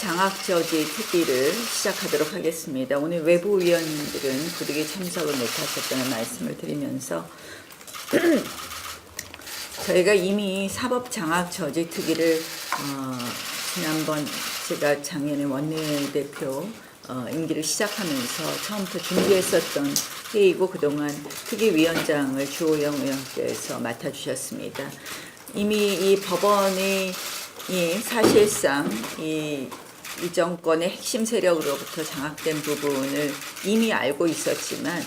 사법장악저지 특위를 시작하도록 하겠습니다. 오늘 외부 위원들은 부득이 참석을 못하셨다는 말씀을 드리면서 저희가 이미 사법장악저지 특위를 지난번 제가 작년에 원내대표 임기를 시작하면서 처음부터 준비했었던 회의고 그동안 특위위원장을 주호영 의원께서 맡아주셨습니다. 이미 이 법원이 사실상 이 정권의 핵심 세력으로부터 장악된 부분을 이미 알고 있었지만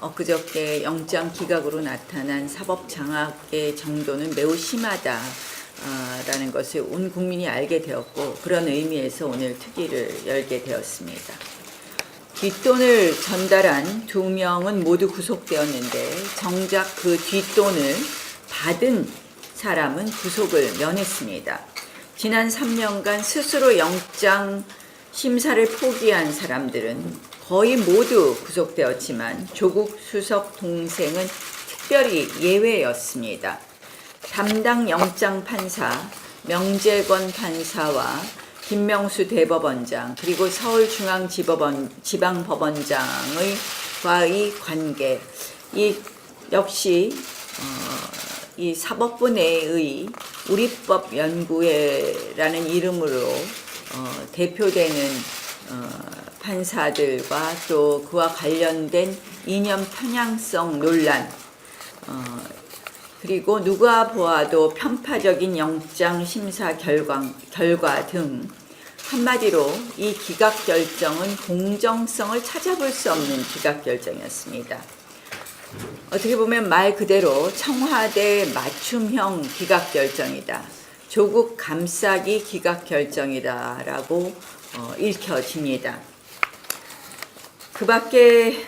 엊그저께 영장 기각으로 나타난 사법 장악의 정도는 매우 심하다라는 것을 온 국민이 알게 되었고 그런 의미에서 오늘 특위를 열게 되었습니다. 뒷돈을 전달한 2명은 모두 구속되었는데 정작 그 뒷돈을 받은 사람은 구속을 면했습니다. 지난 3년간 스스로 영장 심사를 포기한 사람들은 거의 모두 구속되었지만 조국 수석 동생은 특별히 예외였습니다. 담당 영장 판사 명재권 판사와 김명수 대법원장 그리고 서울중앙지방법원장과의 관계 역시 이 사법부 내의 우리법연구회라는 이름으로 대표되는 판사들과 또 그와 관련된 이념 편향성 논란 그리고 누가 보아도 편파적인 영장 심사 결과 등 한마디로 이 기각 결정은 공정성을 찾아볼 수 없는 기각 결정이었습니다. 어떻게 보면 말 그대로 청와대 맞춤형 기각 결정이다. 조국 감싸기 기각 결정이다라고 읽혀집니다. 그 밖에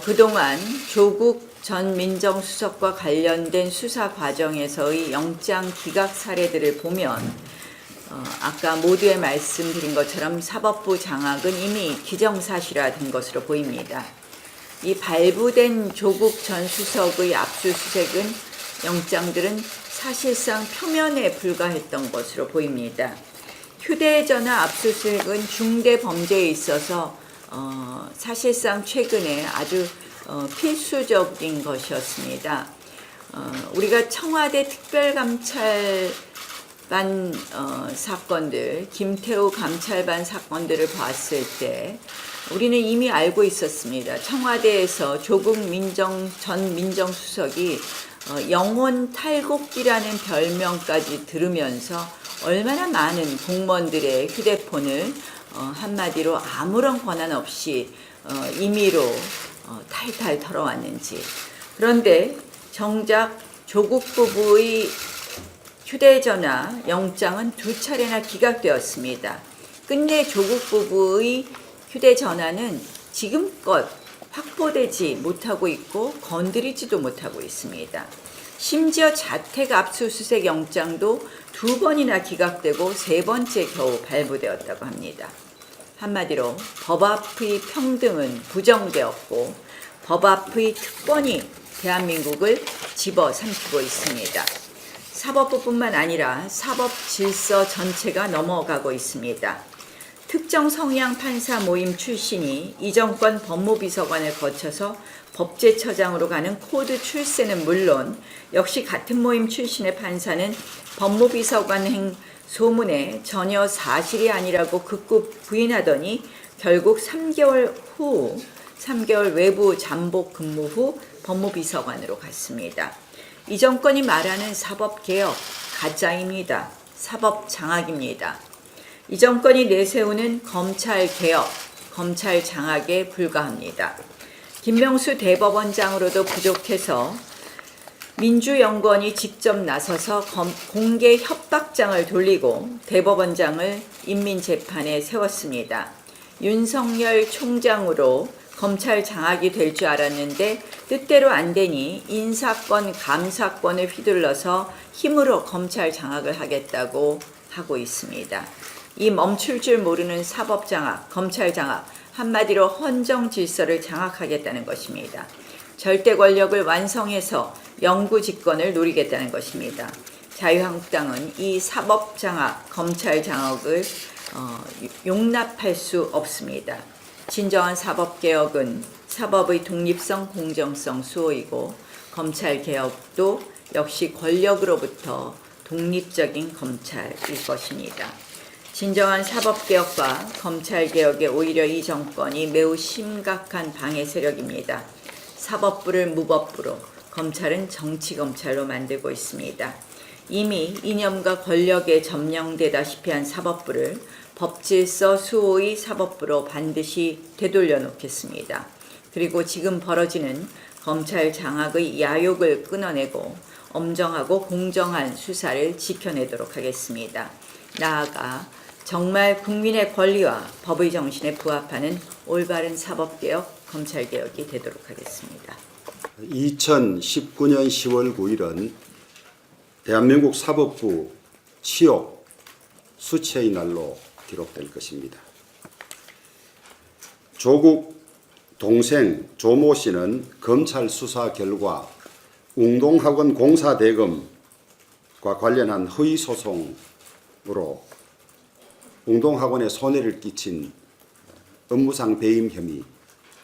그동안 조국 전 민정수석과 관련된 수사 과정에서의 영장 기각 사례들을 보면 아까 모두에 말씀드린 것처럼 사법부 장악은 이미 기정사실화된 것으로 보입니다. 이 발부된 조국 전 수석의 압수수색은 영장들은 사실상 표면에 불과했던 것으로 보입니다. 휴대전화 압수수색은 중대 범죄에 있어서 사실상 최근에 아주 필수적인 것이었습니다. 우리가 청와대 특별감찰반 사건들, 김태우 감찰반 사건들을 봤을 때 우리는 이미 알고 있었습니다. 청와대에서 조국 전 민정수석이 영혼 탈곡기라는 별명까지 들으면서 얼마나 많은 공무원들의 휴대폰을 한마디로 아무런 권한 없이 임의로 탈탈 털어왔는지. 그런데 정작 조국 부부의 휴대전화 영장은 2차례나 기각되었습니다. 끝내 조국 부부의 휴대전화는 지금껏 확보되지 못하고 있고 건드리지도 못하고 있습니다. 심지어 자택 압수수색 영장도 2번이나 기각되고 3번째 겨우 발부되었다고 합니다. 한마디로 법 앞의 평등은 부정되었고 법 앞의 특권이 대한민국을 집어삼키고 있습니다. 사법부뿐만 아니라 사법 질서 전체가 넘어가고 있습니다. 특정 성향 판사 모임 출신이 이 정권 법무비서관을 거쳐서 법제처장으로 가는 코드 출세는 물론 역시 같은 모임 출신의 판사는 법무비서관 소문에 전혀 사실이 아니라고 극구 부인하더니 결국 3개월 외부 잠복 근무 후 법무비서관으로 갔습니다. 이 정권이 말하는 사법개혁 가짜입니다. 사법장악입니다. 이 정권이 내세우는 검찰개혁, 검찰장악에 불과합니다. 김명수 대법원장으로도 부족해서 민주연구원이 직접 나서서 공개 협박장을 돌리고 대법원장을 인민재판에 세웠습니다. 윤석열 총장으로 검찰 장악이 될 줄 알았는데 뜻대로 안 되니 인사권, 감사권을 휘둘러서 힘으로 검찰 장악을 하겠다고 하고 있습니다. 이 멈출 줄 모르는 사법 장악, 검찰 장악, 한마디로 헌정 질서를 장악하겠다는 것입니다. 절대 권력을 완성해서 영구 집권을 노리겠다는 것입니다. 자유한국당은 이 사법 장악, 검찰 장악을 용납할 수 없습니다. 진정한 사법개혁은 사법의 독립성, 공정성 수호이고 검찰개혁도 역시 권력으로부터 독립적인 검찰일 것입니다. 진정한 사법개혁과 검찰개혁에 오히려 이 정권이 매우 심각한 방해 세력입니다. 사법부를 무법부로, 검찰은 정치검찰로 만들고 있습니다. 이미 이념과 권력에 점령되다시피 한 사법부를 법질서 수호의 사법부로 반드시 되돌려 놓겠습니다. 그리고 지금 벌어지는 검찰 장악의 야욕을 끊어내고 엄정하고 공정한 수사를 지켜내도록 하겠습니다. 나아가 정말 국민의 권리와 법의 정신에 부합하는 올바른 사법개혁, 검찰개혁이 되도록 하겠습니다. 2019년 10월 9일은 대한민국 사법부 치욕, 수치의 날로 기록될 것입니다. 조국 동생 조모 씨는 검찰 수사 결과 웅동학원 공사 대금과 관련한 허위 소송으로 웅동학원에 손해를 끼친 업무상 배임 혐의,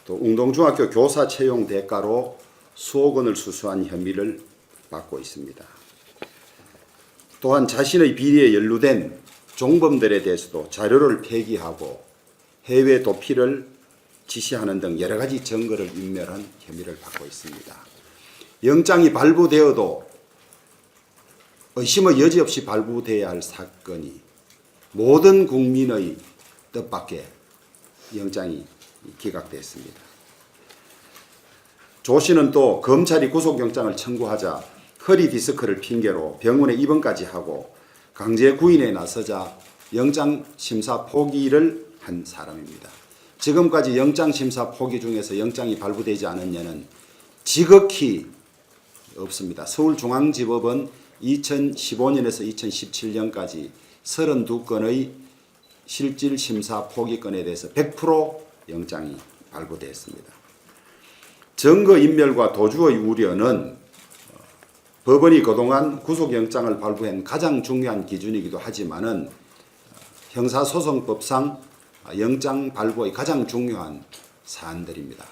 또 웅동중학교 교사 채용 대가로 수억 원을 수수한 혐의를 받고 있습니다. 또한 자신의 비리에 연루된 종범들에 대해서도 자료를 폐기하고 해외 도피를 지시하는 등 여러 가지 증거를 인멸한 혐의를 받고 있습니다. 영장이 발부되어도 의심의 여지 없이 발부돼야 할 사건이 모든 국민의 뜻밖의 영장이 기각됐습니다. 조 씨는 또 검찰이 구속영장을 청구하자 허리 디스크를 핑계로 병원에 입원까지 하고 강제 구인에 나서자 영장심사 포기를 한 사람입니다. 지금까지 영장심사 포기 중에서 영장이 발부되지 않은 예는 지극히 없습니다. 서울중앙지법은 2015년에서 2017년까지 32건의 실질심사 포기건에 대해서 100% 영장이 발부됐습니다. 증거인멸과 도주의 우려는 법원이 그동안 구속영장을 발부한 가장 중요한 기준이기도 하지만은 형사소송법상 영장 발부의 가장 중요한 사안들입니다.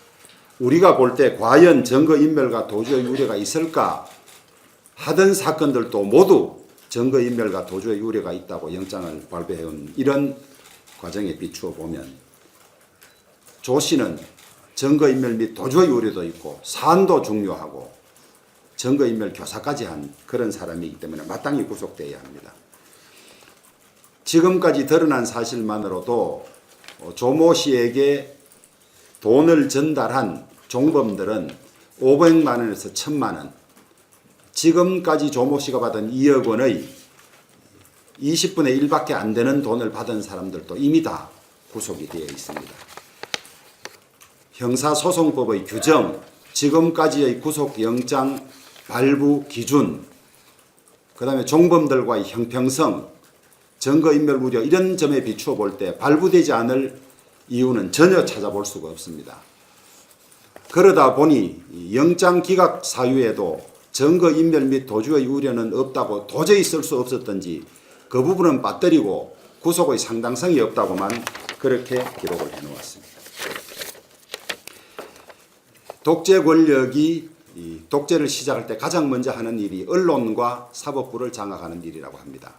우리가 볼 때 과연 증거인멸과 도주의 우려가 있을까 하던 사건들도 모두 증거인멸과 도주의 우려가 있다고 영장을 발부해온 이런 과정에 비추어 보면 조 씨는 증거인멸 및 도주의 우려도 있고 사안도 중요하고 증거인멸 교사까지 한 그런 사람이기 때문에 마땅히 구속되어야 합니다. 지금까지 드러난 사실만으로도 조모 씨에게 돈을 전달한 종범들은 500만 원에서 1000만 원, 지금까지 조모 씨가 받은 2억 원의 20분의 1밖에 안 되는 돈을 받은 사람들도 이미 다 구속이 되어 있습니다. 형사소송법의 규정, 지금까지의 구속영장 발부 기준, 그 다음에 종범들과의 형평성, 증거인멸 우려 이런 점에 비추어 볼 때 발부되지 않을 이유는 전혀 찾아볼 수가 없습니다. 그러다 보니 영장 기각 사유에도 증거인멸 및 도주의 우려는 없다고 도저히 쓸 수 없었던지 그 부분은 빠뜨리고 구속의 상당성이 없다고만 그렇게 기록을 해놓았습니다. 독재 권력이 독재를 시작할 때 가장 먼저 하는 일이 언론과 사법부를 장악하는 일이라고 합니다.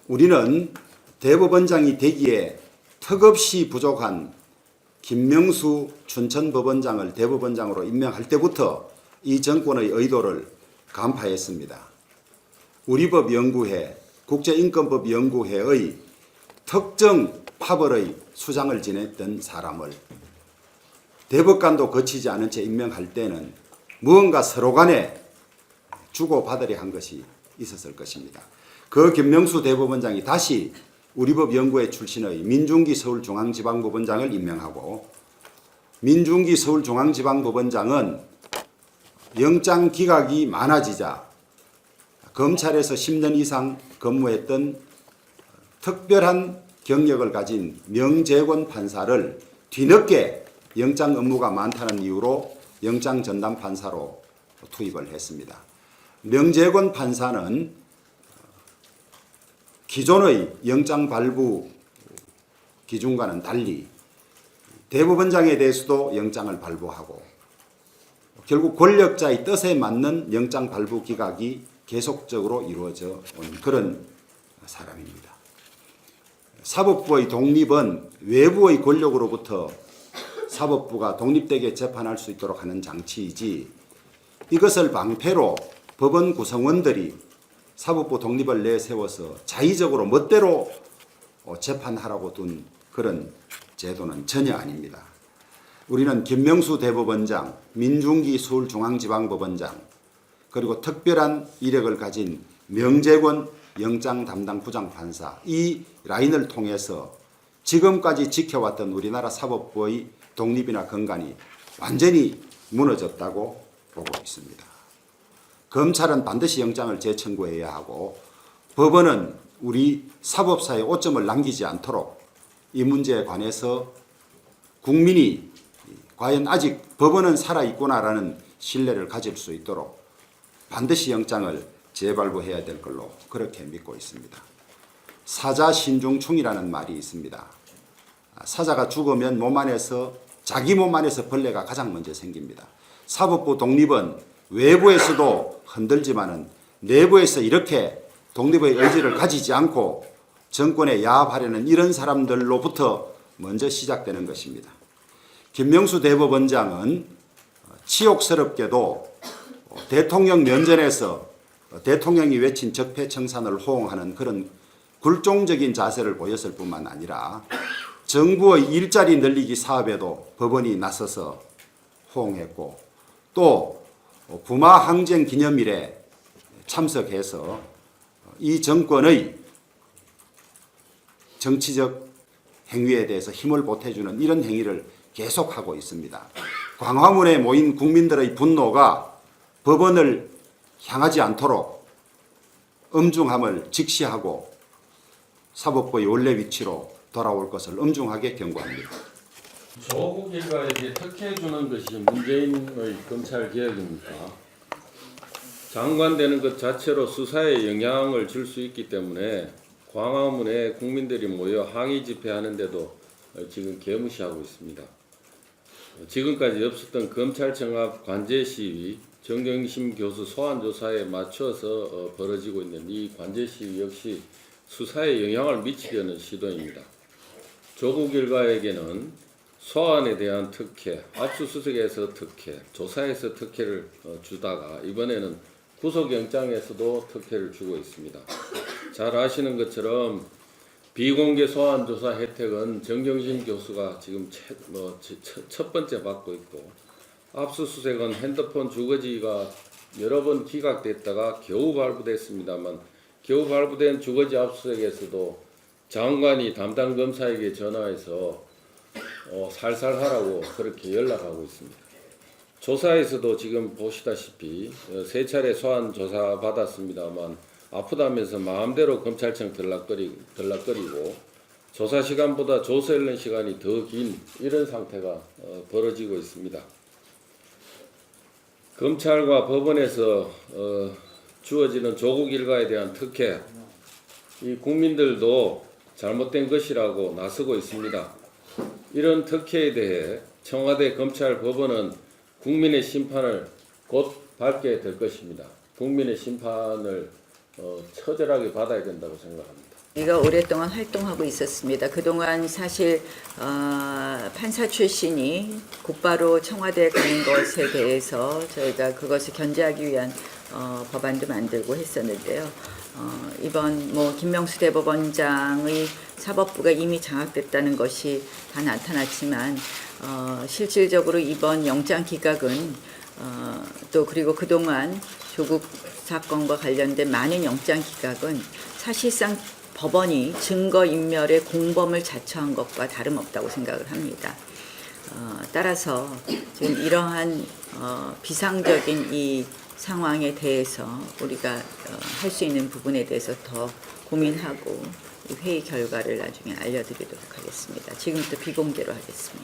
우리는 대법원장이 되기에 턱없이 부족한 김명수 춘천법원장을 대법원장으로 임명할 때부터 이 정권의 의도를 간파했습니다. 우리법연구회, 국제인권법연구회의 특정 파벌의 수장을 지냈던 사람을 대법관도 거치지 않은 채 임명할 때는 무언가 서로 간에 주고받으려 한 것이 있었을 것입니다. 그 김명수 대법원장이 다시 우리법연구회 출신의 민중기 서울중앙지방법원장을 임명하고 민중기 서울중앙지방법원장은 영장 기각이 많아지자 검찰에서 10년 이상 근무했던 특별한 경력을 가진 명재권 판사를 뒤늦게 영장 업무가 많다는 이유로 영장 전담 판사로 투입을 했습니다. 명재권 판사는 기존의 영장 발부 기준과는 달리 대법원장에 대해서도 영장을 발부하고 결국 권력자의 뜻에 맞는 영장 발부 기각이 계속적으로 이루어져 온 그런 사람입니다. 사법부의 독립은 외부의 권력으로부터 사법부가 독립되게 재판할 수 있도록 하는 장치이지 이것을 방패로 법원 구성원들이 사법부 독립을 내세워서 자의적으로 멋대로 재판하라고 둔 그런 제도는 전혀 아닙니다. 우리는 김명수 대법원장, 민중기 서울중앙지방법원장, 그리고 특별한 이력을 가진 명재권 영장 담당 부장판사 이 라인을 통해서 지금까지 지켜왔던 우리나라 사법부의 독립이나 건간이 완전히 무너졌다고 보고 있습니다. 검찰은 반드시 영장을 재청구해야 하고 법원은 우리 사법사에 오점을 남기지 않도록 이 문제에 관해서 국민이 과연 아직 법원은 살아있구나라는 신뢰를 가질 수 있도록 반드시 영장을 재발부해야 될 걸로 그렇게 믿고 있습니다. 사자 신중충이라는 말이 있습니다. 사자가 죽으면 몸 안에서 자기 몸 안에서 벌레가 가장 먼저 생깁니다. 사법부 독립은 외부에서도 흔들지만은 내부에서 이렇게 독립의 의지를 가지지 않고 정권에 야합하려는 이런 사람들로부터 먼저 시작되는 것입니다. 김명수 대법원장은 치욕스럽게도 대통령 면전에서 대통령이 외친 적폐청산을 호응하는 그런 굴종적인 자세를 보였을 뿐만 아니라 정부의 일자리 늘리기 사업에도 법원이 나서서 호응했고 또 부마 항쟁 기념일에 참석해서 이 정권의 정치적 행위에 대해서 힘을 보태주는 이런 행위를 계속하고 있습니다. 광화문에 모인 국민들의 분노가 법원을 향하지 않도록 엄중함을 직시하고 사법부의 원래 위치로 돌아올 것을 엄중하게 경고합니다. 조국 일가에게 특혜주는 것이 문재인의 검찰 개혁입니까? 장관되는 것 자체로 수사에 영향을 줄 수 있기 때문에 광화문에 국민들이 모여 항의 집회하는데도 지금 개무시하고 있습니다. 지금까지 없었던 검찰청 앞 관제 시위, 정경심 교수 소환 조사에 맞춰서 벌어지고 있는 이 관제 시위 역시 수사에 영향을 미치려는 시도입니다. 조국 일가에게는 소환에 대한 특혜, 압수수색에서 특혜, 조사에서 특혜를 주다가 이번에는 구속영장에서도 특혜를 주고 있습니다. 잘 아시는 것처럼 비공개 소환 조사 혜택은 정경심 교수가 지금 첫 번째 받고 있고 압수수색은 핸드폰 주거지가 여러 번 기각됐다가 겨우 발부됐습니다만 겨우 발부된 주거지 압수수색에서도 장관이 담당 검사에게 전화해서 살살하라고 그렇게 연락하고 있습니다. 조사에서도 지금 보시다시피 세 차례 소환 조사 받았습니다만 아프다면서 마음대로 검찰청 들락거리고 조사 시간보다 조사하는 시간이 더 긴 이런 상태가 벌어지고 있습니다. 검찰과 법원에서 주어지는 조국 일가에 대한 특혜, 이 국민들도 잘못된 것이라고 나서고 있습니다. 이런 특혜에 대해 청와대, 검찰, 법원은 국민의 심판을 곧 받게 될 것입니다. 국민의 심판을 처절하게 받아야 된다고 생각합니다. 우리가 오랫동안 활동하고 있었습니다. 그동안 사실 판사 출신이 곧바로 청와대에 가는 것에 대해서 저희가 그것을 견제하기 위한 법안도 만들고 했었는데요. 이번 김명수 대법원장의 사법부가 이미 장악됐다는 것이 다 나타났지만 실질적으로 이번 영장 기각은 또 그리고 그동안 조국 사건과 관련된 많은 영장 기각은 사실상 법원이 증거인멸의 공범을 자처한 것과 다름없다고 생각을 합니다. 따라서 지금 이러한 비상적인 이 상황에 대해서 우리가 할 수 있는 부분에 대해서 더 고민하고 회의 결과를 나중에 알려드리도록 하겠습니다. 지금부터 비공개로 하겠습니다.